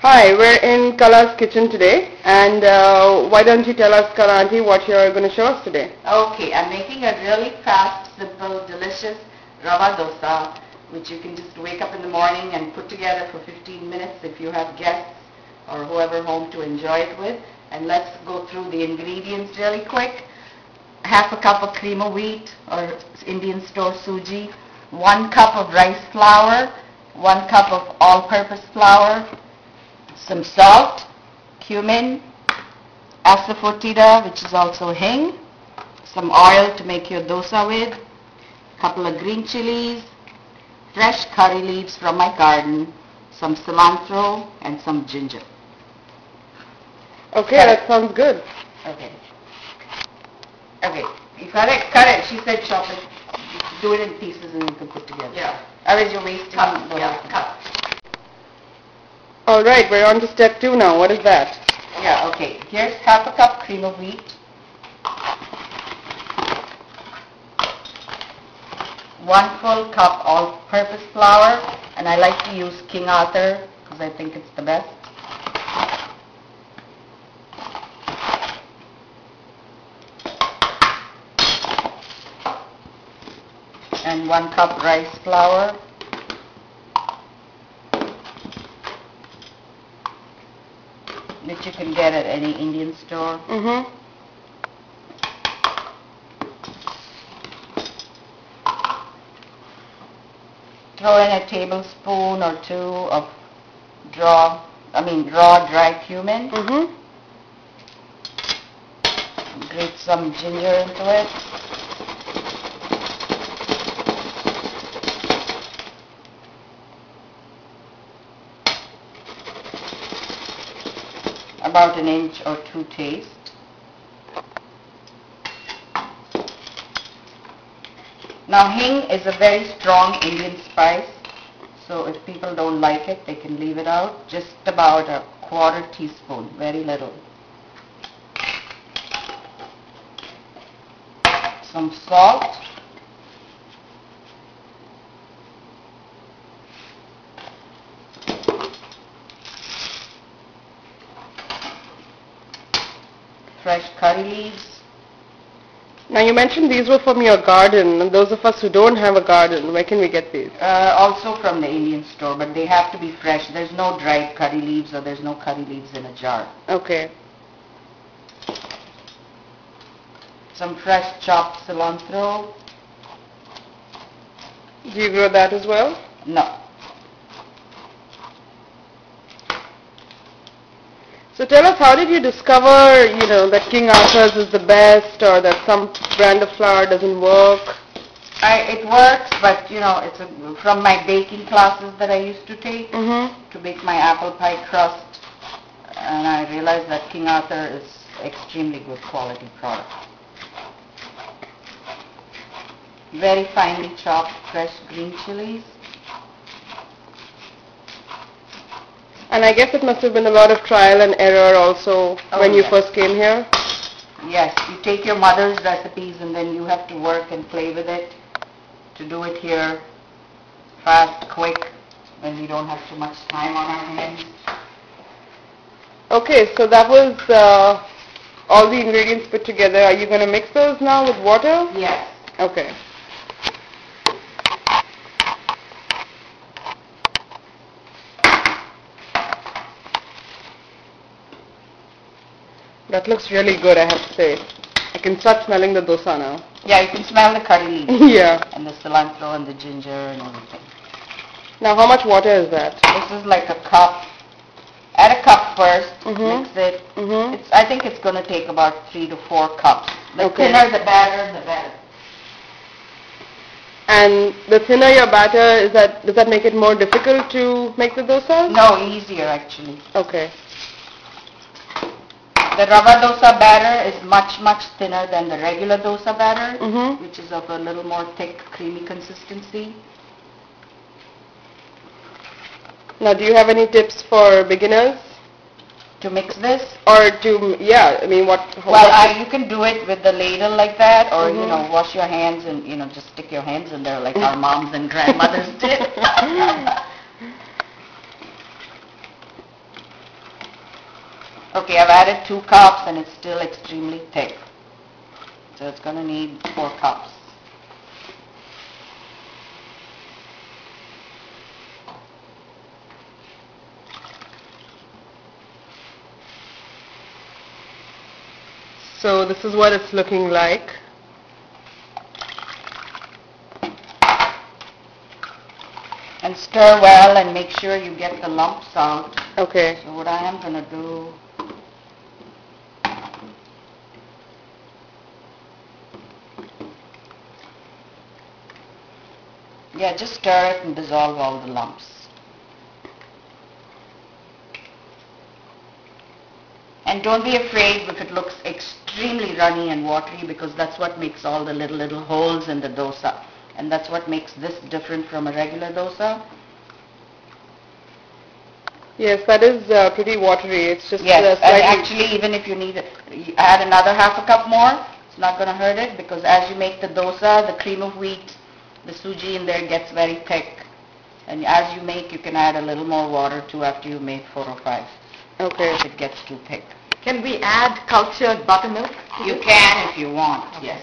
Hi, we're in Kala's kitchen today, and why don't you tell us, Kala auntie, what you're going to show us today? Okay, I'm making a really fast, simple, delicious Rava dosa, which you can just wake up in the morning and put together for 15 minutes if you have guests or whoever home to enjoy it with. And let's go through the ingredients really quick. Half a cup of cream of wheat or Indian store suji, 1 cup of rice flour, 1 cup of all-purpose flour, some salt, cumin, asafoetida, which is also hing, some oil to make your dosa with, a couple of green chilies, fresh curry leaves from my garden, some cilantro, and some ginger. Okay, that sounds good. Okay. Okay, you cut it. She said chop it. Do it in pieces and you can put together. Yeah. Otherwise you're wasting. Cut. All right, we're on to step 2 now. What is that? Yeah, okay. Here's half a cup cream of wheat. 1 full cup all-purpose flour, and I like to use King Arthur because I think it's the best. And 1 cup rice flour. Which you can get at any Indian store. Mm-hmm. Throw in a tablespoon or 2 of raw dry cumin. Mm-hmm. Grate some ginger into it. About 1 inch or 2 taste. Now hing is a very strong Indian spice, so if people don't like it, they can leave it out. Just about a 1/4 teaspoon, very little. Some salt. Fresh curry leaves. Now you mentioned these were from your garden, and those of us who don't have a garden, where can we get these? Also from the Indian store, but they have to be fresh. There's no dried curry leaves or there's no curry leaves in a jar. Okay. Some fresh chopped cilantro. Do you grow that as well? No. So tell us, how did you discover, that King Arthur's is the best, or that some brand of flour doesn't work? It works, but it's from my baking classes that I used to take to bake my apple pie crust, and I realized that King Arthur is extremely good quality product. Very finely chopped fresh green chilies. And I guess it must have been a lot of trial and error also when you first came here? Yes, you take your mother's recipes and then you have to work and play with it to do it here fast, quick, when we don't have too much time on our hands. Okay, so that was all the ingredients put together. Are you going to mix those now with water? Yes. Okay. That looks really good, I have to say. I can start smelling the dosa now. Yeah, you can smell the curry leaves. Yeah. And the cilantro and the ginger and everything. Now how much water is that? This is like a cup. Add a cup first, mix it. I think it's going to take about 3 to 4 cups. The thinner the batter, the better. And the thinner your batter, does that make it more difficult to make the dosa? No, easier actually. Okay. The Rava dosa batter is much, much thinner than the regular dosa batter, which is of a little more thick, creamy consistency. Now, do you have any tips for beginners? To mix this? Or to, yeah, I mean, what... Well, you can do it with the ladle like that, or, you know, wash your hands and, you know, just stick your hands in there like our moms and grandmothers did. Okay, I've added 2 cups and it's still extremely thick. So it's going to need 4 cups. So this is what it's looking like. And stir well and make sure you get the lumps out. Okay. So what I am going to do, yeah, just stir it and dissolve all the lumps. And don't be afraid if it looks extremely runny and watery, because that's what makes all the little holes in the dosa. And that's what makes this different from a regular dosa. Yes, that is pretty watery. It's just Yes, and slightly... actually even if you need it, you add another half a cup more. It's not going to hurt it, because as you make the dosa, the cream of wheat, the suji in there gets very thick. And as you make, you can add a little more water too after you make 4 or 5. Okay. If it gets too thick. Can we add cultured buttermilk? You can if you want, yes.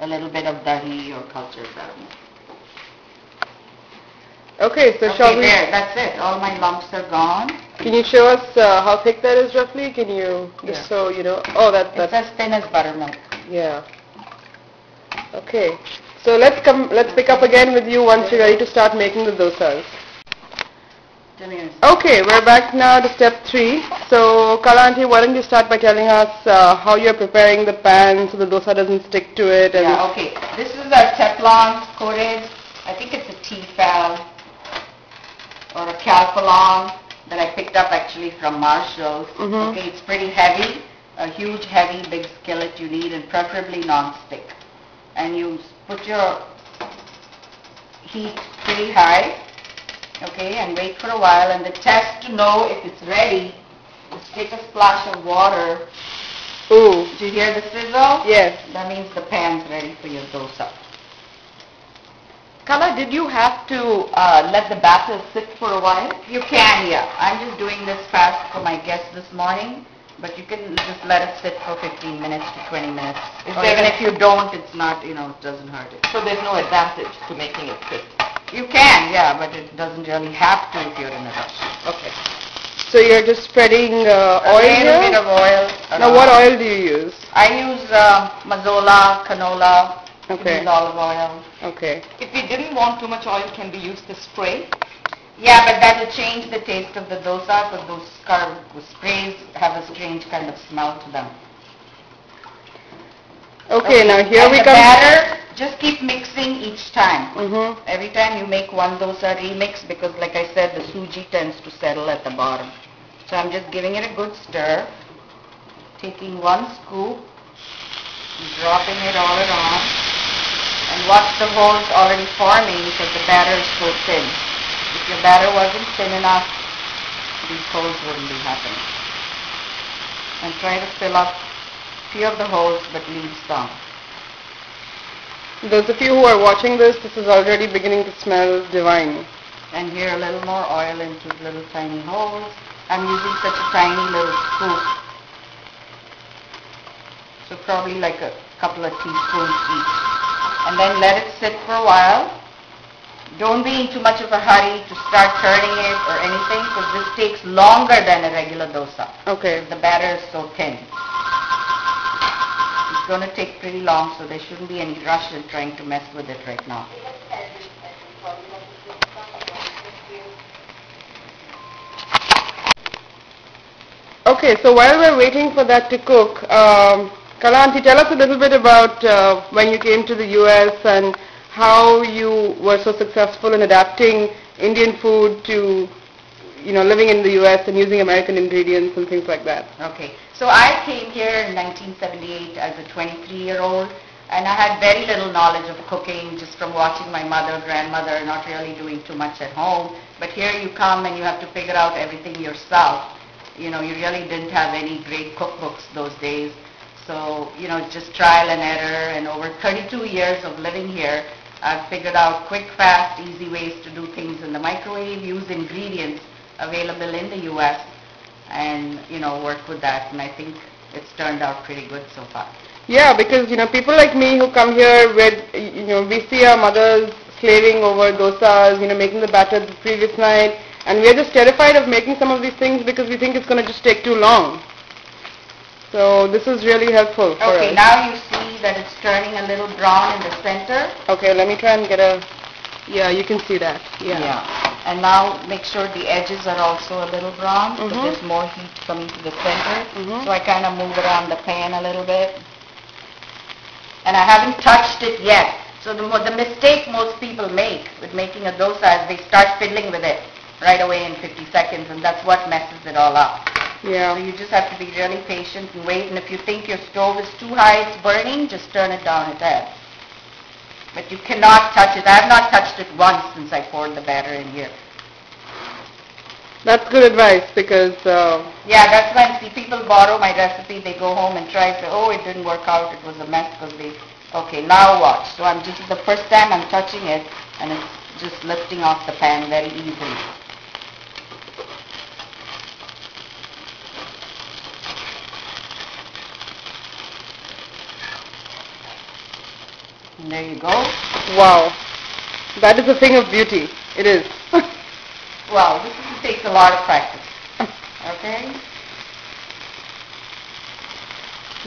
A little bit of dahi or cultured buttermilk. Okay, so shall we... there, that's it. All my lumps are gone. Can you show us how thick that is roughly? Can you, just Yeah. so you know... Oh, that's... It's as thin as buttermilk. Yeah. Okay. So let's pick up again with you once you're ready to start making the dosas. Okay, we're back now to step 3. So, Kala aunty, why don't you start by telling us how you're preparing the pan so the dosa doesn't stick to it? And Yeah, okay. This is our Teflon coated, I think it's a Tefal or a Calphalon that I picked up actually from Marshall's. Mhm. Okay, it's pretty heavy, a huge heavy big skillet you need, and preferably non-stick. And you put your heat pretty high. Okay, and wait for a while, and the test to know if it's ready is take a splash of water. Ooh. Did you hear the sizzle? Yes. That means the pan's ready for your dosa. Kala, did you have to let the batter sit for a while? You can, yeah. I'm just doing this fast for my guests this morning, but you can just let it sit for 15 minutes to 20 minutes. Or even if you don't, it's not, it doesn't hurt it. So there's no advantage to making it sit. You can, yeah, but it doesn't really have to if you're in a rush. Okay. So you're just spreading oil A little here? bit of oil. Now what oil do you use? I use mazola, canola, Okay. use olive oil. Okay. If we didn't want too much oil, can we use the spray? Yeah, but that will change the taste of the dosa, because those sprays have a strange kind of smell to them. Okay, now here And we the come... batter, just keep mixing each time. Mm-hmm. Every time you make one dosa, remix, because like I said, the suji tends to settle at the bottom. So I'm just giving it a good stir, taking 1 scoop, dropping it all around, and watch the holes already forming because the batter is so thin. If your batter wasn't thin enough, these holes wouldn't be happening. And try to fill up few of the holes, but leave some. Those of you who are watching this is already beginning to smell divine. And here a little more oil into little tiny holes. I'm using such a tiny little scoop. So probably like a couple of teaspoons each. And then let it sit for a while. Don't be in too much of a hurry to start turning it or anything, because this takes longer than a regular dosa. Okay. The batter is so thin. It's going to take pretty long, so there shouldn't be any rush in trying to mess with it right now. Okay, so while we're waiting for that to cook, Kala aunty, tell us a little bit about when you came to the US and how you were so successful in adapting Indian food to, living in the US and using American ingredients and things like that. Okay, so I came here in 1978 as a 23-year-old, and I had very little knowledge of cooking just from watching my mother, grandmother, not really doing too much at home. But here you come and you have to figure out everything yourself. You really didn't have any great cookbooks those days. So, just trial and error, and over 32 years of living here, I've figured out quick, fast, easy ways to do things in the microwave, use ingredients available in the U.S., and work with that, and I think it's turned out pretty good so far. Yeah, because people like me who come here with we see our mothers slaving over dosas, making the batter the previous night, and we're just terrified of making some of these things because we think it's going to just take too long. So this is really helpful for us. Okay, now you see that it's turning a little brown in the center. Okay, let me try and get a... Yeah, you can see that. Yeah. And now make sure the edges are also a little brown, so there's more heat coming to the center. So I kind of move around the pan a little bit. And I haven't touched it yet. So the mistake most people make with making a dosa is they start fiddling with it right away in 50 seconds, and that's what messes it all up. Yeah. So you just have to be really patient and wait, and if you think your stove is too high, it's burning, just turn it down a tad. But you cannot touch it. I have not touched it once since I poured the batter in here. That's good advice because... Yeah, that's when people borrow my recipe, they go home and try, say, oh, it didn't work out, it was a mess because they... Okay, now watch. So this is the first time I'm touching it, and it's just lifting off the pan very easily. And there you go. Wow. That is a thing of beauty. It is. Wow, this takes a lot of practice. Okay?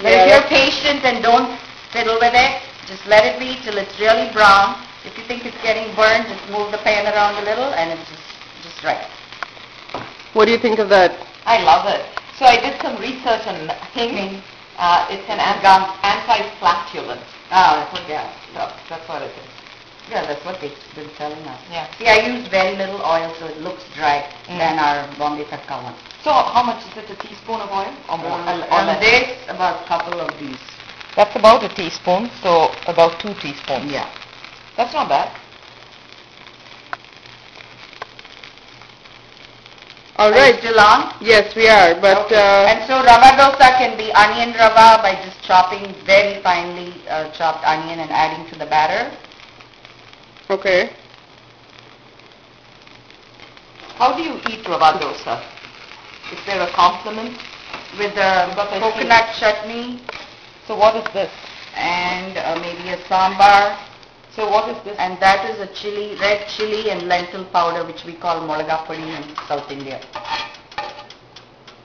But if you're patient and don't fiddle with it, just let it be till it's really brown. If you think it's getting burned, just move the pan around a little and it's just right. What do you think of that? I love it. So I did some research on hing. It's an anti-flatulent. Yeah. So that's what it is. Yeah, that's what they've been telling us. Yeah. See, I use very little oil so it looks dry than our Bombay Tadka one. So how much is it? A teaspoon of oil or more? On this, about a couple of these. That's about a teaspoon, so about 2 teaspoons. Yeah. That's not bad. All Are right. you still on? Yes, we are. But Okay. And so rava dosa can be onion rava by just chopping very finely chopped onion and adding to the batter. okay. How do you eat rava dosa? Is there a complement? With the coconut chutney So what is this? and maybe a sambar. So what is this? And that is a chili, red chili and lentil powder which we call molaga podi in South India.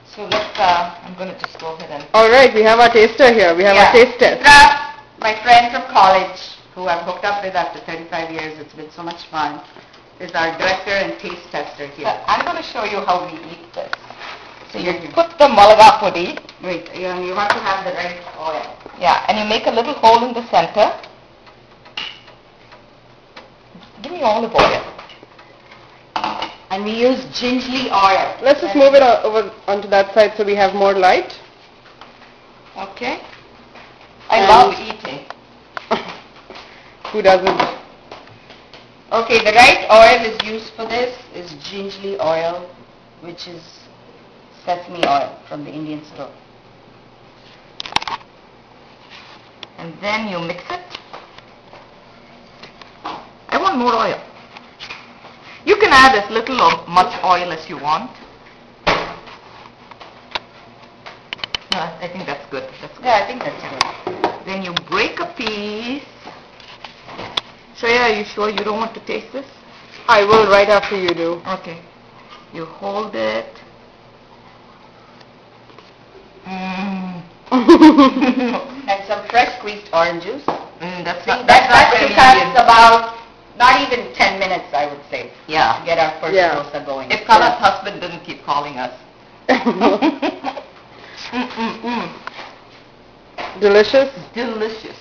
So let's, I'm going to just go ahead and... All right, we have our taster here. We have our taste test. Chitra, my friend from college, who I've hooked up with after 35 years, it's been so much fun, is our director and taste tester here. I'm going to show you how we eat this. So you Mhm. put the malaga podi, Wait, you have to have the right oil. yeah, and you make a little hole in the center. Give me olive oil. And we use gingerly oil. Let's just move it over onto that side so we have more light. Okay. I And- love eating. Who doesn't? Okay, the right oil is used for this is gingerly oil, which is sesame oil from the Indian store. And then you mix it. I want more oil. You can add as little or much oil as you want. No, I think that's good. That's good. Yeah, I think that's good. Then you break a piece. Shreya, are you sure you don't want to taste this? I will right after you do. Okay. You hold it. And some fresh squeezed orange juice. That's See, not that very took us Indian. about not even 10 minutes, I would say, Yeah. to get our first Yeah. dosa going. If Kala's husband didn't keep calling us. Delicious? Delicious.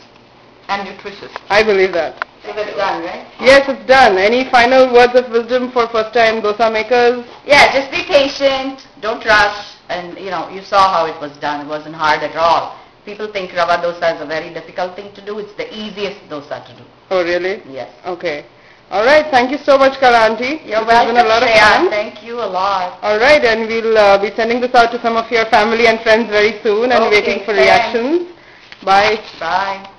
And nutritious. I believe that. So that's done, right? Yes, it's done. Any final words of wisdom for first-time dosa makers? Yeah, just be patient, don't rush, and you saw how it was done. It wasn't hard at all. People think rava dosa is a very difficult thing to do. It's the easiest dosa to do. Oh, really? Yes. Okay. All right. Thank you so much, Kala auntie. You're This has welcome, been a lot of Shreya. fun. Thank you a lot. All right, and we'll be sending this out to some of your family and friends very soon and Okay, waiting for thanks. reactions. Bye. Bye.